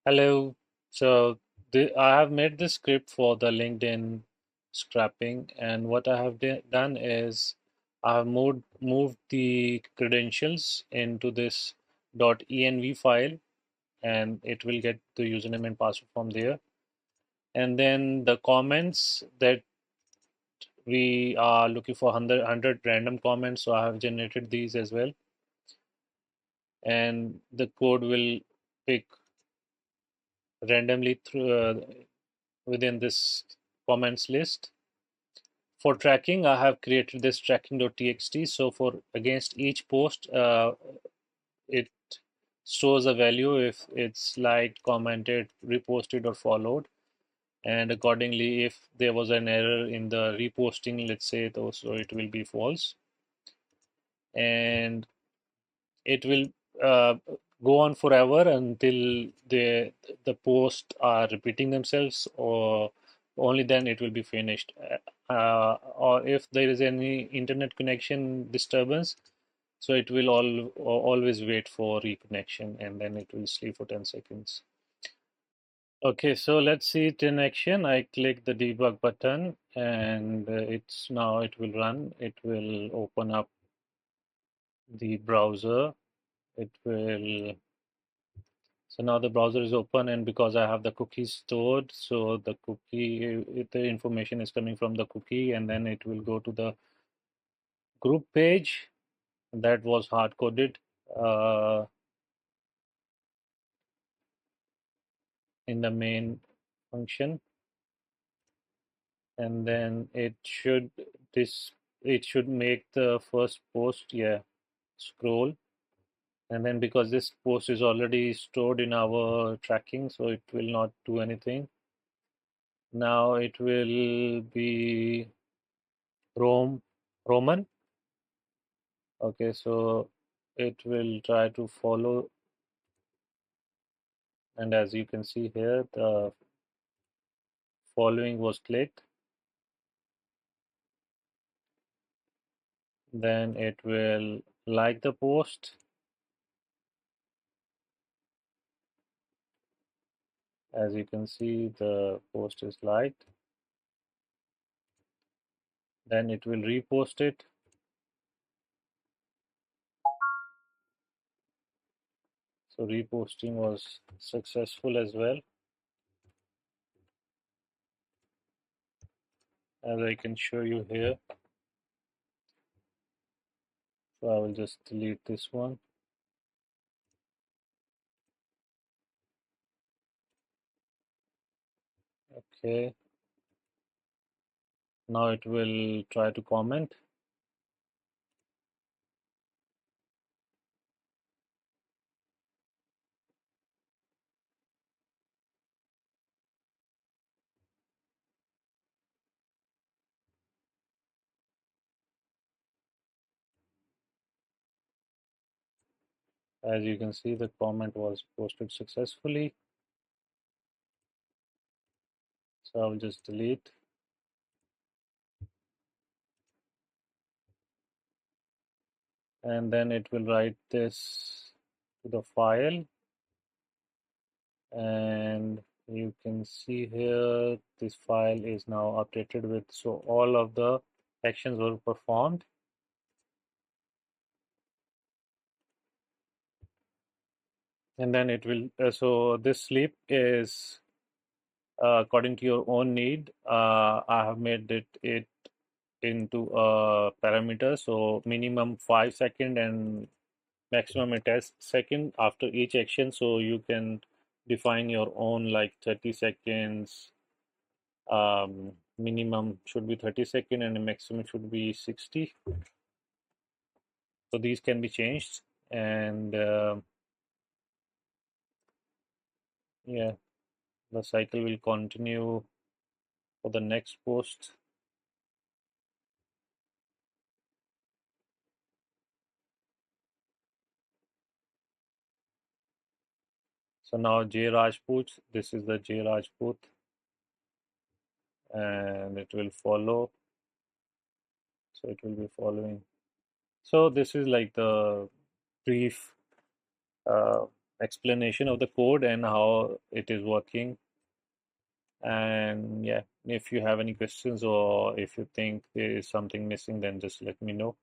Hello. So I have made this script for the LinkedIn scrapping, and what I have done is I have moved the credentials into this .env file, and it will get the username and password from there. And then the comments that we are looking for 100 random comments, so I have generated these as well, and the code will pick randomly through within this comments list. For tracking, I have created this tracking.txt. So for against each post, it stores a value if it's liked, commented, reposted, or followed. And accordingly, if there was an error in the reposting, let's say, so it will be false. And it will uh, go on forever until the posts are repeating themselves, or only then it will be finished. Or if there is any internet connection disturbance, so it will always wait for reconnection, and then it will sleep for 10 seconds. Okay, so let's see it in action. I click the debug button, and it will run. It will open up the browser. It will So now the browser is open, and because I have the cookies stored, so the information is coming from the cookie, and then it will go to the group page that was hard coded in the main function, and then this it should make the first post, yeah, scroll, and then because this post is already stored in our tracking, so it will not do anything. Now it will be Roman. Okay, so it will try to follow, and as you can see here, the following was clicked. Then it will like the post. As you can see, the post is liked. Then it will repost it. So reposting was successful as well, as I can show you here. So I will just delete this one. Okay. Now it will try to comment. As you can see, the comment was posted successfully. So I will just delete. And then it will write this to the file, and you can see here this file is now updated with, so all of the actions were performed. And then it will so this sleep is according to your own need. I have made it into a parameter, so minimum 5 second and maximum a test second after each action, so you can define your own, like 30 seconds. Minimum should be 30 second and the maximum should be 60. So these can be changed, and yeah, the cycle will continue for the next post. So now J Rajput, this is the J Rajput, and it will follow. So it will be following. So this is like the brief explanation of the code and how it is working. And yeah, if you have any questions or if you think there is something missing, then just let me know.